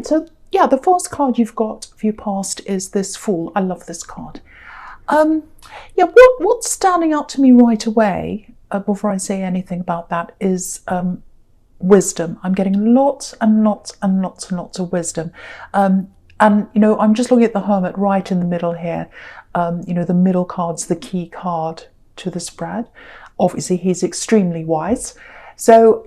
right, so yeah, the first card you've got for your past is this Fool. I love this card. Yeah, what's standing out to me right away, before I say anything about that, is wisdom. I'm getting lots and lots and lots and lots of wisdom. And, I'm just looking at the Hermit right in the middle here. The middle card's the key card to the spread. Obviously, he's extremely wise. So,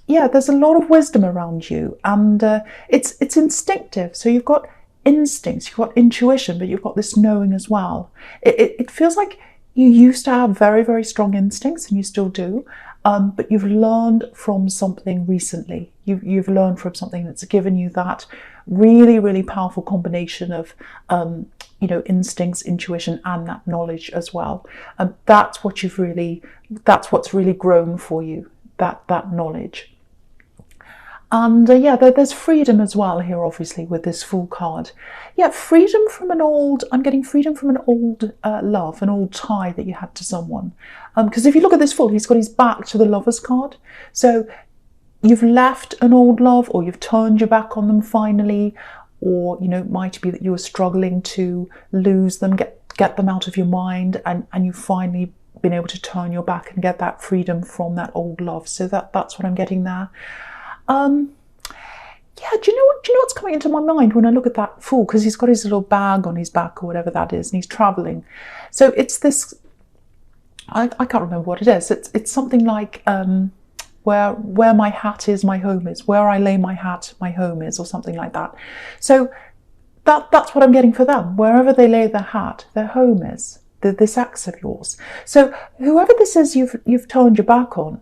yeah, there's a lot of wisdom around you, and it's instinctive. So you've got instincts, you've got intuition, but you've got this knowing as well. It feels like you used to have very, very strong instincts, and you still do, but you've learned from something recently. You've learned from something that's given you that really, really powerful combination of instincts, intuition, and that knowledge as well. That's what's really grown for you, that knowledge. And yeah, there's freedom as well here, obviously, with this Fool card. Yeah, freedom from I'm getting freedom from an old love, an old tie that you had to someone. Because if you look at this Fool, he's got his back to the Lover's card. So you've left an old love, or you've turned your back on them finally, or, it might be that you were struggling to lose them, get them out of your mind, and you've finally been able to turn your back and get that freedom from that old love. So that's what I'm getting there. Yeah, do you know what's coming into my mind when I look at that Fool? Because he's got his little bag on his back or whatever that is, and he's traveling. So it's this, I can't remember what it is. It's something like where my hat is, my home is. Where I lay my hat, my home is, or something like that. So that's what I'm getting for them. Wherever they lay their hat, their home is. This ex of yours. So whoever this is you've turned your back on,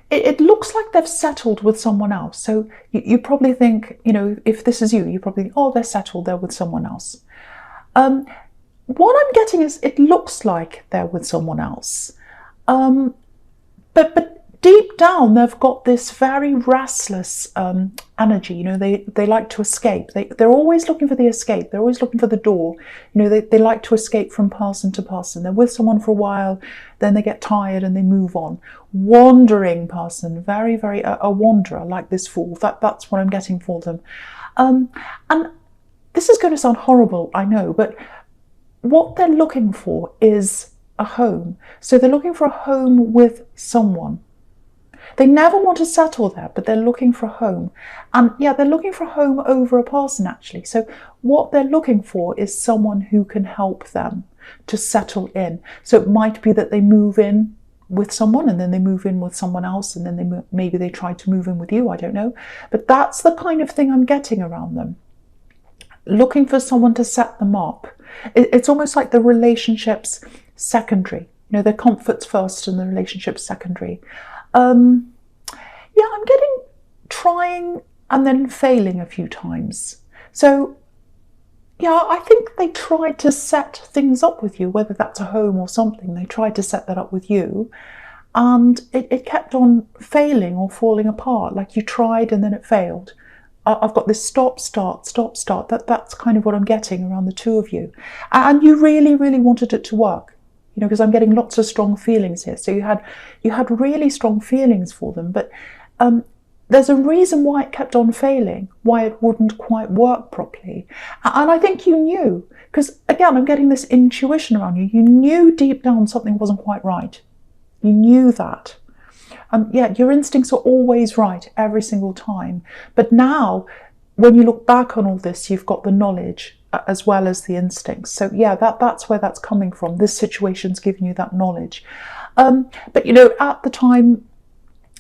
it looks like they've settled with someone else. So you probably think, if this is you probably think, oh, they're settled, they're with someone else. What I'm getting is it looks like they're with someone else. But deep down, they've got this very restless energy. They like to escape. They're always looking for the escape. They're always looking for the door. They like to escape from person to person. They're with someone for a while, then they get tired and they move on. Wandering person, very, very a wanderer, like this Fool. That's what I'm getting for them. And this is going to sound horrible, I know, but what they're looking for is a home. So they're looking for a home with someone. They never want to settle there, but they're looking for a home. And yeah, they're looking for a home over a person, actually. So what they're looking for is someone who can help them to settle in. So it might be that they move in with someone, and then they move in with someone else, and then maybe they try to move in with you, I don't know. But that's the kind of thing I'm getting around them. Looking for someone to set them up. It's almost like the relationship's secondary. Their comfort's first and the relationship's secondary. Yeah, I'm getting trying and then failing a few times. So yeah, I think they tried to set things up with you, whether that's a home or something. They tried to set that up with you, and it kept on failing or falling apart. Like you tried and then it failed. I've got this stop, start, stop, start. That's kind of what I'm getting around the two of you. And you really, really wanted it to work. Because I'm getting lots of strong feelings here. So you had really strong feelings for them, but there's a reason why it kept on failing, why it wouldn't quite work properly. And I think you knew, because again, I'm getting this intuition around you. You knew deep down something wasn't quite right. You knew that. Yeah, your instincts are always right every single time. But now, when you look back on all this, you've got the knowledge as well as the instincts. So yeah, that's where that's coming from. This situation's giving you that knowledge. But at the time,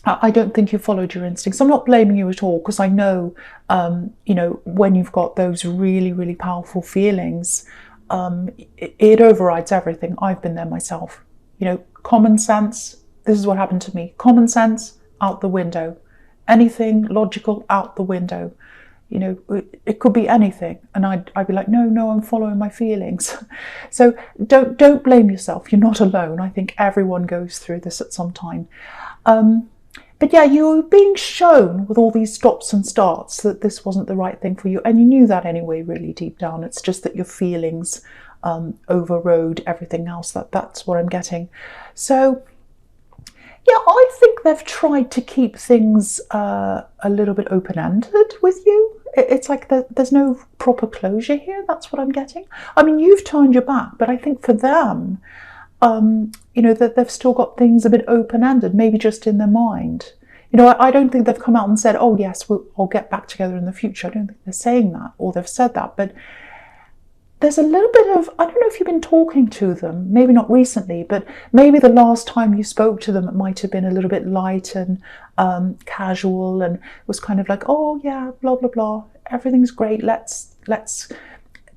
I don't think you followed your instincts. I'm not blaming you at all, because I know, when you've got those really, really powerful feelings, it overrides everything. I've been there myself. Common sense, this is what happened to me. Common sense, out the window. Anything logical, out the window. It could be anything, and I'd be like, no, I'm following my feelings. So don't blame yourself. You're not alone. I think everyone goes through this at some time. But yeah, you were being shown with all these stops and starts that this wasn't the right thing for you, and you knew that anyway, really deep down. It's just that your feelings overrode everything else. That's what I'm getting. So Yeah, I think they've tried to keep things a little bit open-ended with you. It's like there's no proper closure here. That's what I'm getting. I mean, you've turned your back, but I think for them, that they've still got things a bit open-ended, maybe just in their mind. I don't think they've come out and said, oh yes, I'll get back together in the future. I don't think they're saying that, or they've said that, but there's a little bit of, I don't know if you've been talking to them, maybe not recently, but maybe the last time you spoke to them, it might have been a little bit light and casual, and it was kind of like, oh yeah, blah, blah, blah, everything's great, let's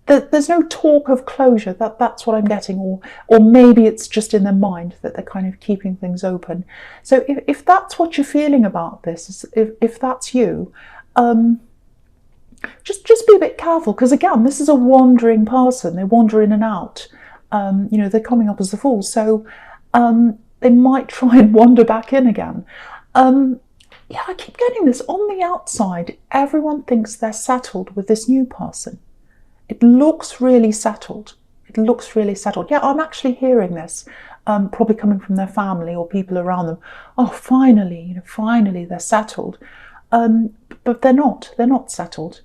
there's no talk of closure. That's what I'm getting, or maybe it's just in their mind that they're kind of keeping things open. So if that's what you're feeling about this, if that's you, just be a bit careful, because again, this is a wandering person. They wander in and out. They're coming up as the fool, so they might try and wander back in again. I keep getting this on the outside. Everyone thinks they're settled with this new person. It looks really settled. It looks really settled. Yeah, I'm actually hearing this, probably coming from their family or people around them. Oh, finally, finally they're settled. But they're not. They're not settled.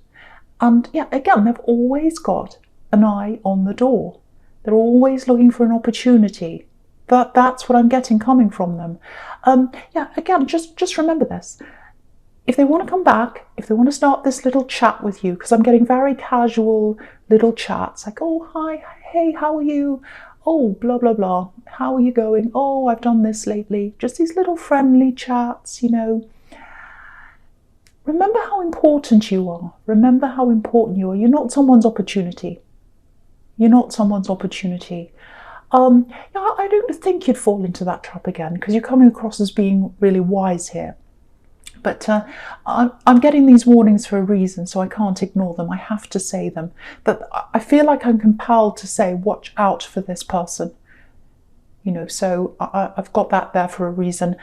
And yeah, again, they've always got an eye on the door. They're always looking for an opportunity. That's what I'm getting coming from them. Again, just remember this. If they want to come back, if they want to start this little chat with you, because I'm getting very casual little chats, like, oh, hi, hey, how are you? Oh, blah, blah, blah. How are you going? Oh, I've done this lately. Just these little friendly chats, Remember how important you are. Remember how important you are. You're not someone's opportunity. You're not someone's opportunity. I don't think you'd fall into that trap again, because you're coming across as being really wise here. But I'm getting these warnings for a reason, so I can't ignore them. I have to say them. But I feel like I'm compelled to say, watch out for this person. So I've got that there for a reason.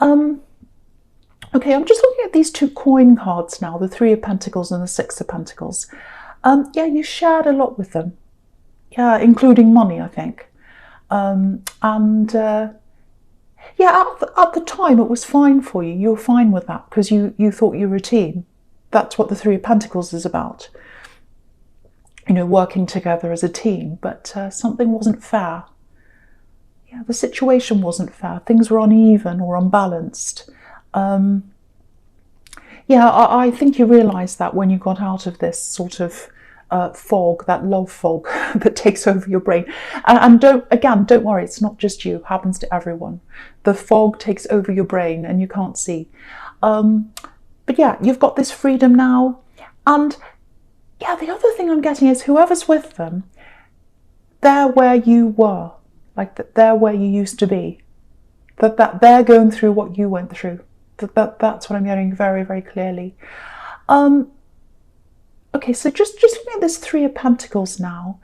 Okay, I'm just looking at these two coin cards now, the Three of Pentacles and the Six of Pentacles. You shared a lot with them. Yeah, including money, I think. At the time it was fine for you. You were fine with that because you thought you were a team. That's what the Three of Pentacles is about. Working together as a team. But something wasn't fair. Yeah, the situation wasn't fair. Things were uneven or unbalanced. I think you realised that when you got out of this sort of fog, that love fog that takes over your brain. And don't worry, it's not just you, it happens to everyone. The fog takes over your brain and you can't see. But yeah, you've got this freedom now. And yeah, the other thing I'm getting is whoever's with them, they're where you were, like they're where you used to be. That they're going through what you went through. That's what I'm getting very, very clearly. Okay, so just looking at this Three of Pentacles now,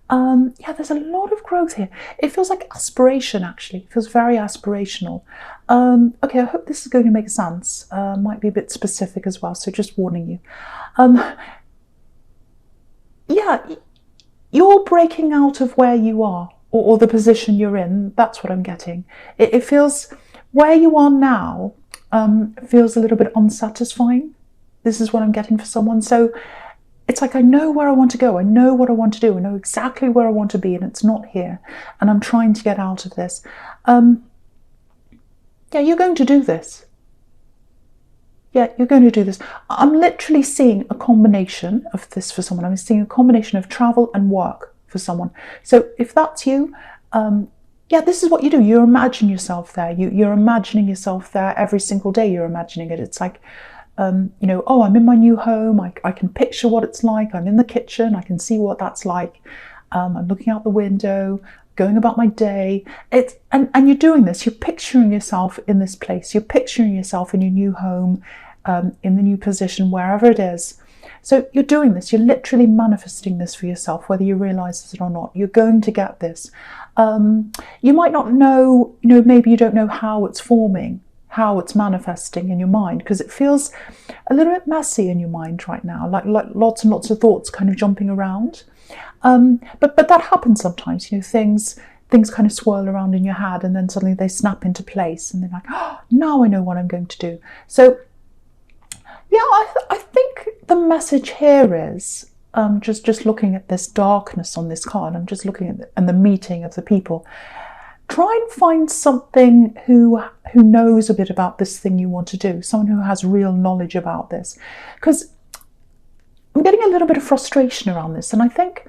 there's a lot of growth here. It feels like aspiration, actually. It feels very aspirational. Okay, I hope this is going to make sense. Might be a bit specific as well, so just warning you. You're breaking out of where you are, or the position you're in. That's what I'm getting. It feels, where you are now, feels a little bit unsatisfying. This is what I'm getting for someone. So it's like, I know where I want to go. I know what I want to do. I know exactly where I want to be, and it's not here. And I'm trying to get out of this. You're going to do this. Yeah, you're going to do this. I'm literally seeing a combination of this for someone. I'm seeing a combination of travel and work for someone. So if that's you, this is what you do. You imagine yourself there. You're imagining yourself there every single day. You're imagining it. It's like, I'm in my new home. I can picture what it's like. I'm in the kitchen. I can see what that's like. I'm looking out the window, going about my day. And you're doing this. You're picturing yourself in this place. You're picturing yourself in your new home, in the new position, wherever it is. So you're doing this. You're literally manifesting this for yourself, whether you realise it or not. You're going to get this. You might not know, maybe you don't know how it's forming, how it's manifesting in your mind, because it feels a little bit messy in your mind right now, like lots and lots of thoughts kind of jumping around. But that happens sometimes, things things kind of swirl around in your head, and then suddenly they snap into place, and they're like, oh, now I know what I'm going to do. So yeah, I think the message here is, just looking at this darkness on this card, I'm just looking at and the meeting of the people. Try and find something who knows a bit about this thing you want to do, someone who has real knowledge about this. Because I'm getting a little bit of frustration around this, and I think,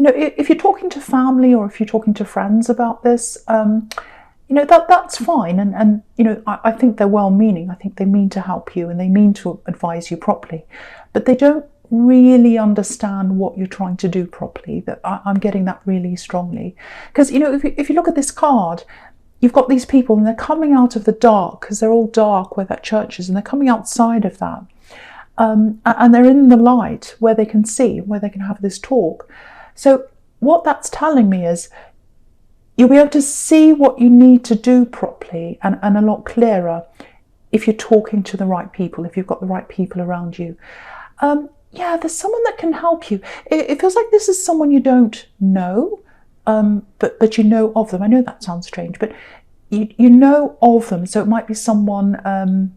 if you're talking to family or if you're talking to friends about this, that's fine, and I think they're well-meaning. I think they mean to help you and they mean to advise you properly, but they don't really understand what you're trying to do properly. That I'm getting that really strongly, because if you look at this card, you've got these people and they're coming out of the dark, because they're all dark where that church is, and they're coming outside of that, and they're in the light where they can see, where they can have this talk. So what that's telling me is you'll be able to see what you need to do properly and a lot clearer if you're talking to the right people, if you've got the right people around you. Yeah, there's someone that can help you. It feels like this is someone you don't know, but you know of them. I know that sounds strange, but you know of them. So it might be someone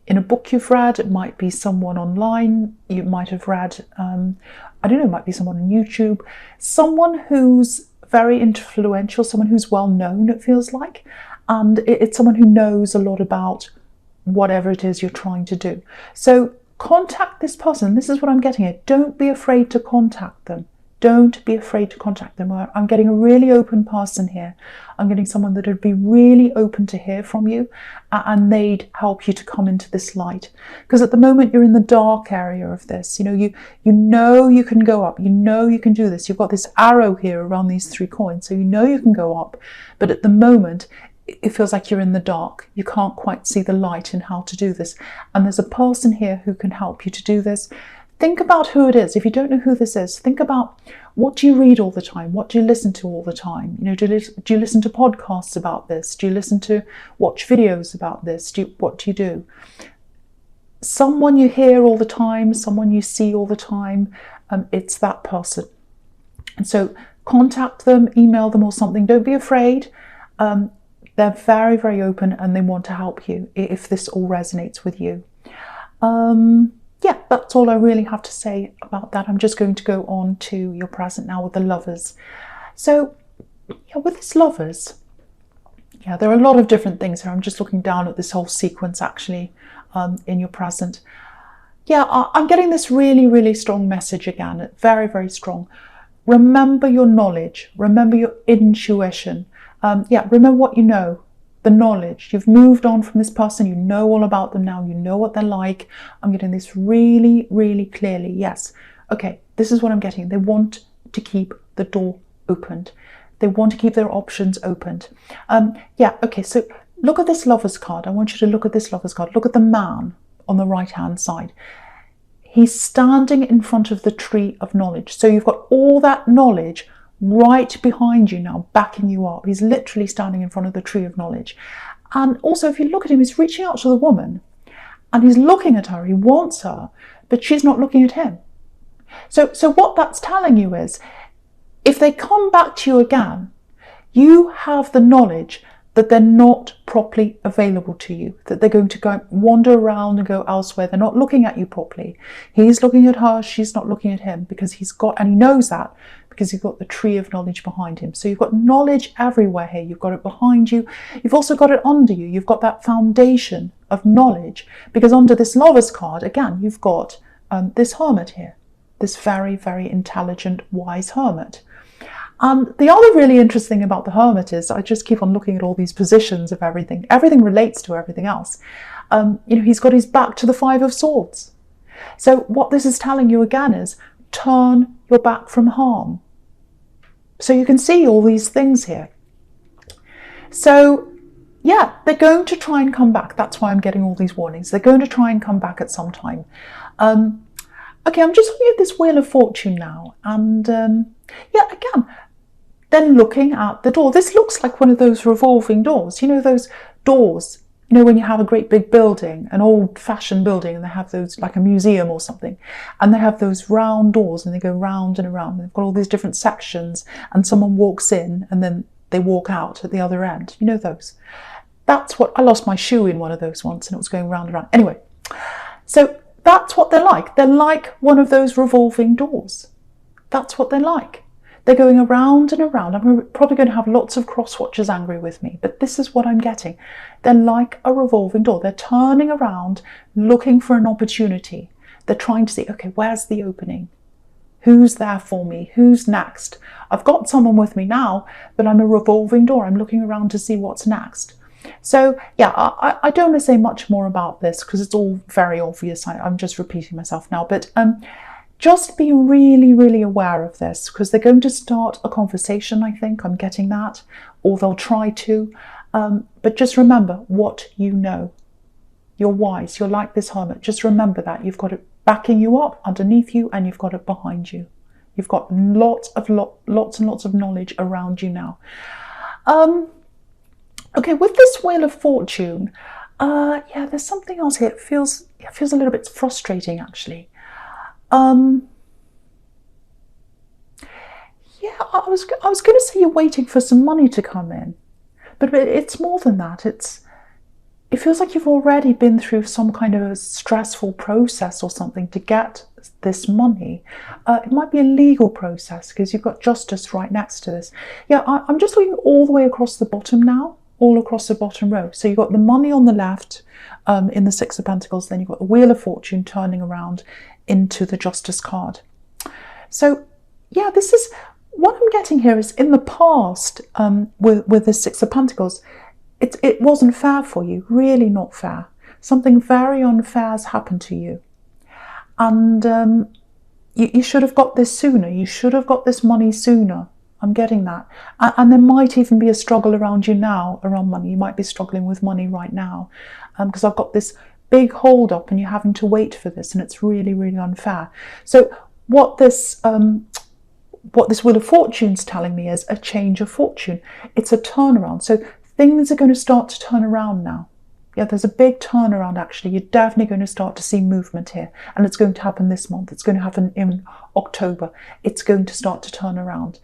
in a book you've read, it might be someone online you might have read, I don't know, it might be someone on YouTube, someone who's very influential, someone who's well known, it feels like, and it's someone who knows a lot about whatever it is you're trying to do. So contact this person. This is what I'm getting at. Don't be afraid to contact them. Don't be afraid to contact them. I'm getting a really open person here. I'm getting someone that would be really open to hear from you, and they'd help you to come into this light. Because at the moment you're in the dark area of this. You know you can go up. You know you can do this. You've got this arrow here around these 3 coins, so you know you can go up. But at the moment, it feels like you're in the dark. You can't quite see the light in how to do this. And there's a person here who can help you to do this. Think about who it is. If you don't know who this is, think about, what do you read all the time? What do you listen to all the time? Do you listen to podcasts about this? Do you watch videos about this? What do you do? Someone you hear all the time, someone you see all the time, it's that person. And so contact them, email them or something. Don't be afraid. They're very, very open and they want to help you if this all resonates with you. Yeah, that's all I really have to say about that. I'm just going to go on to your present now with the Lovers. So, yeah, with this Lovers, yeah, there are a lot of different things here. I'm just looking down at this whole sequence actually in your present. Yeah, I'm getting this really, really strong message again. Very, very strong. Remember your knowledge. Remember your intuition. Yeah, remember what you know. The knowledge. You've moved on from this person. You know all about them now. You know what they're like. I'm getting this really, really clearly. Yes. Okay, this is what I'm getting. They want to keep the door opened. They want to keep their options opened. Yeah, okay, so look at this Lover's card. I want you to look at this Lover's card. Look at the man on the right-hand side. He's standing in front of the tree of knowledge. So you've got all that knowledge right behind you now, backing you up. He's literally standing in front of the tree of knowledge. And also, if you look at him, he's reaching out to the woman and he's looking at her. He wants her, but she's not looking at him. So what that's telling you is, if they come back to you again, you have the knowledge that they're not properly available to you, that they're going to go wander around and go elsewhere. They're not looking at you properly. He's looking at her, she's not looking at him, because he's got, and he knows that, because he's got the tree of knowledge behind him. So you've got knowledge everywhere here. You've got it behind you. You've also got it under you. You've got that foundation of knowledge, because under this Lover's card, again, you've got this hermit here, this very, very intelligent, wise hermit. The other really interesting thing about the hermit is, I just keep on looking at all these positions of everything. Everything relates to everything else. He's got his back to the 5 of Swords. So what this is telling you again is, turn your back from harm. So you can see all these things here. So yeah, they're going to try and come back. That's why I'm getting all these warnings. They're going to try and come back at some time. Okay, I'm just looking at this Wheel of Fortune now. And yeah, again, then looking at the door. This looks like one of those revolving doors. You know, those doors You know, when you have a great big building, an old-fashioned building, and they have those, like a museum or something, and they have those round doors and they go round and around, and they've got all these different sections, and someone walks in and then they walk out at the other end. You know those? That's what, I lost my shoe in one of those once and it was going round and round. Anyway, so that's what they're like. They're like one of those revolving doors. That's what they're like. They're going around and around. I'm probably going to have lots of cross-watchers angry with me, but this is what I'm getting. They're like a revolving door. They're turning around, looking for an opportunity. They're trying to see, okay, where's the opening? Who's there for me? Who's next? I've got someone with me now, but I'm a revolving door. I'm looking around to see what's next. So yeah, I don't want to say much more about this because it's all very obvious. I'm just repeating myself now, but just be really, really aware of this, because they're going to start a conversation, I think. I'm getting that, or they'll try to. But just remember what you know. You're wise. You're like this hermit. Just remember that. You've got it backing you up, underneath you, and you've got it behind you. You've got lots and lots of knowledge around you now. Okay, with this Wheel of Fortune, yeah, there's something else here. It feels a little bit frustrating, actually. Yeah, I was going to say you're waiting for some money to come in, but it's more than that. It feels like you've already been through some kind of a stressful process or something to get this money. It might be a legal process because you've got justice right next to this. Yeah, I'm just looking all the way across the bottom now, all across the bottom row. So you've got the money on the left in the Six of Pentacles, then you've got the Wheel of Fortune turning around into the Justice card. So yeah, this is what I'm getting here is in the past with the Six of Pentacles, it wasn't fair for you, really not fair. Something very unfair has happened to you. And you should have got this sooner. You should have got this money sooner. I'm getting that. And there might even be a struggle around you now, around money. You might be struggling with money right now because I've got this big hold up and you're having to wait for this, and it's really, really unfair. So what this Wheel of Fortune's telling me is a change of fortune. It's a turnaround. So things are going to start to turn around now. Yeah, there's a big turnaround, actually. You're definitely going to start to see movement here. And it's going to happen this month. It's going to happen in October. It's going to start to turn around.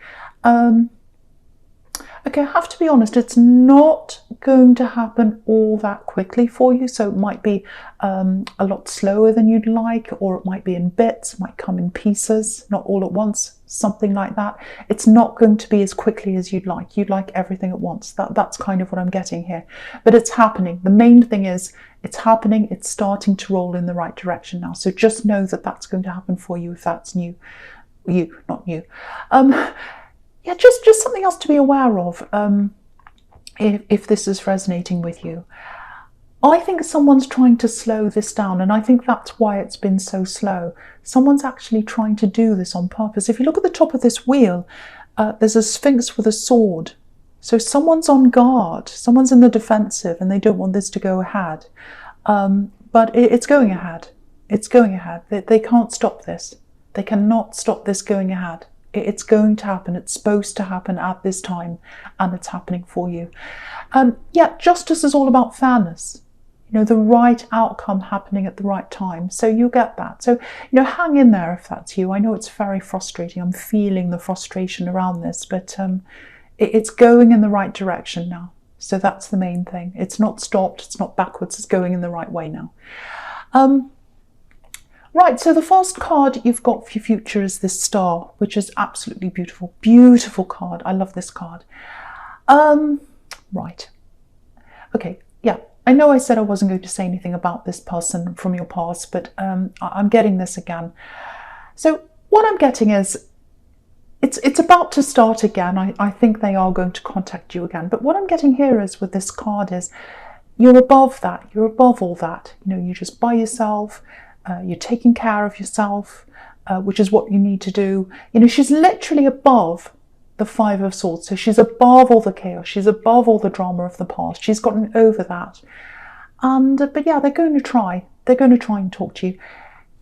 Okay, I have to be honest, it's not going to happen all that quickly for you. So it might be a lot slower than you'd like, or it might be in bits, it might come in pieces, not all at once, something like that. It's not going to be as quickly as you'd like. You'd like everything at once. That's kind of what I'm getting here. But it's happening. The main thing is it's happening. It's starting to roll in the right direction now. So just know that that's going to happen for you if that's new. You, not you. Yeah, just something else to be aware of if this is resonating with you. I think someone's trying to slow this down, and I think that's why it's been so slow. Someone's actually trying to do this on purpose. If you look at the top of this wheel, there's a Sphinx with a sword. So someone's on guard, someone's in the defensive, and they don't want this to go ahead. But it's going ahead. It's going ahead. They can't stop this. They cannot stop this going ahead. It's going to happen. It's supposed to happen at this time, and it's happening for you. Yeah, justice is all about fairness. You know, the right outcome happening at the right time. So you'll get that. So, you know, hang in there if that's you. I know it's very frustrating. I'm feeling the frustration around this, but it's going in the right direction now. So that's the main thing. It's not stopped. It's not backwards. It's going in the right way now. Right, so the first card you've got for your future is this star, which is absolutely beautiful. Beautiful card. I love this card. Right. Okay, yeah. I know I said I wasn't going to say anything about this person from your past, but I'm getting this again. So what I'm getting is it's about to start again. I think they are going to contact you again. But what I'm getting here is with this card is you're above that. You're above all that. You know, you're just by yourself. You're taking care of yourself, which is what you need to do. You know, she's literally above the Five of Swords. So she's above all the chaos. She's above all the drama of the past. She's gotten over that. And but yeah, they're going to try. They're going to try and talk to you.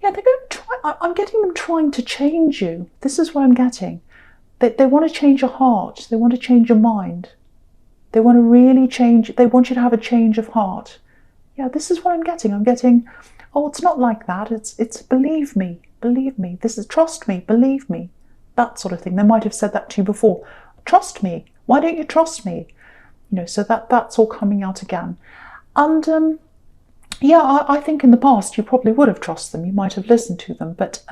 Yeah, they're going to try. I'm getting them trying to change you. This is what I'm getting. They want to change your heart. They want to change your mind. They want to really change. They want you to have a change of heart. Yeah, this is what I'm getting. I'm getting, oh, it's not like that. It's believe me, believe me. This is trust me, believe me. That sort of thing. They might have said that to you before. Trust me. Why don't you trust me? So that's all coming out again. And yeah, I think in the past you probably would have trusted them. You might have listened to them, but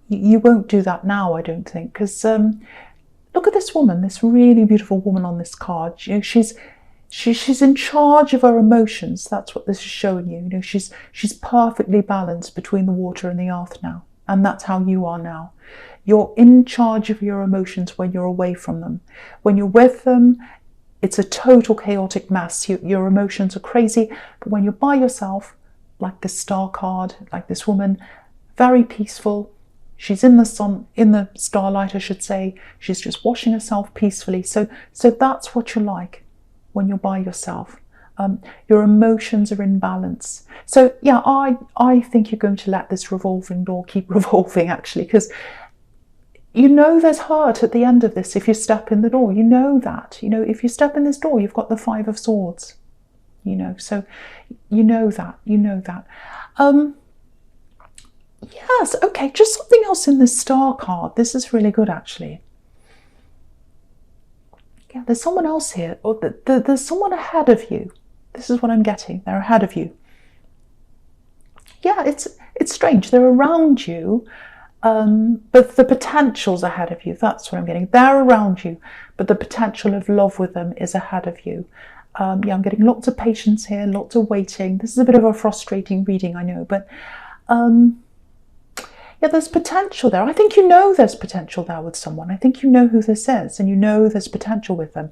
you won't do that now, I don't think, because look at this woman, this really beautiful woman on this card. She's in charge of her emotions. That's what this is showing you. She's perfectly balanced between the water and the earth now, and that's how you are now. You're in charge of your emotions when you're away from them. When you're with them, it's a total chaotic mess. Your emotions are crazy, but when you're by yourself, like this star card, like this woman, very peaceful. She's in the sun, in the starlight, I should say. She's just washing herself peacefully. So that's what you're like when you're by yourself. Your emotions are in balance. So yeah, I think you're going to let this revolving door keep revolving, actually, because there's hurt at the end of this if you step in the door. You know that. If you step in this door, you've got the 5 of Swords. So you know that. Yes, okay, just something else in this star card. This is really good, actually. Yeah, there's someone else here, or there's someone ahead of you. This is what I'm getting. They're ahead of you. Yeah, it's strange. They're around you, but the potential's ahead of you. That's what I'm getting. They're around you, but the potential of love with them is ahead of you. Yeah, I'm getting lots of patience here, lots of waiting. This is a bit of a frustrating reading, I know, but yeah, there's potential there. I think there's potential there with someone. I think you know who this is, and there's potential with them.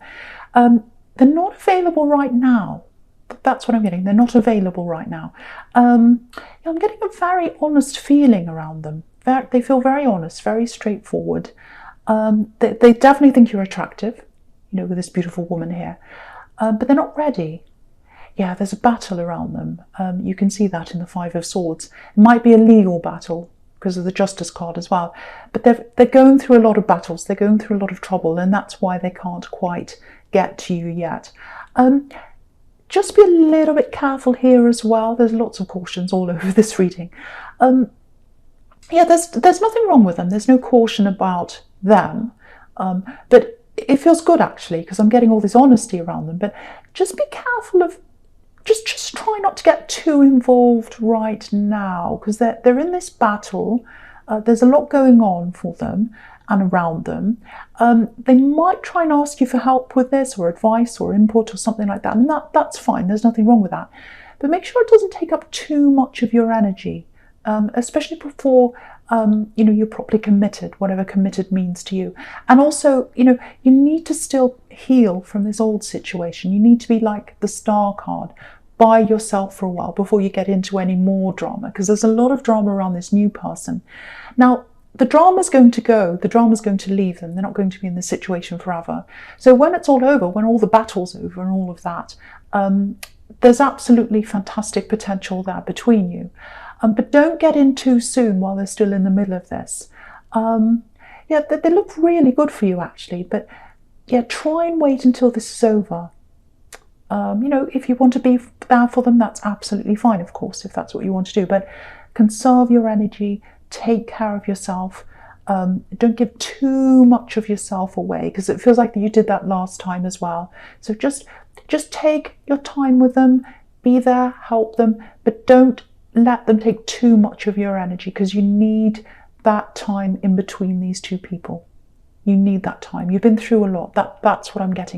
They're not available right now. That's what I'm getting. They're not available right now. I'm getting a very honest feeling around them. They feel very honest, very straightforward. They definitely think you're attractive, with this beautiful woman here. But they're not ready. Yeah, there's a battle around them. You can see that in the 5 of Swords. It might be a legal battle because of the Justice card as well. But they're going through a lot of battles. They're going through a lot of trouble, and that's why they can't quite get to you yet. Just be a little bit careful here as well. There's lots of cautions all over this reading. Yeah, there's nothing wrong with them. There's no caution about them. But it feels good, actually, because I'm getting all this honesty around them. But just be careful of, just try not to get too involved right now, because they're in this battle. There's a lot going on for them and around them. They might try and ask you for help with this, or advice or input or something like that, and that's fine. There's nothing wrong with that. But make sure it doesn't take up too much of your energy, especially before you're properly committed, whatever committed means to you. And also, you need to still heal from this old situation. You need to be like the Star card, by yourself for a while before you get into any more drama, because there's a lot of drama around this new person. Now, the drama's going to go, the drama's going to leave them. They're not going to be in this situation forever. So when it's all over, when all the battle's over and all of that, there's absolutely fantastic potential there between you. But don't get in too soon while they're still in the middle of this. Yeah, they look really good for you, actually, but yeah, try and wait until this is over. If you want to be there for them, that's absolutely fine, of course, if that's what you want to do. But conserve your energy, take care of yourself. Don't give too much of yourself away, because it feels like you did that last time as well. So just take your time with them, be there, help them, but don't let them take too much of your energy, because you need that time in between these two people. You need that time. You've been through a lot. That's what I'm getting.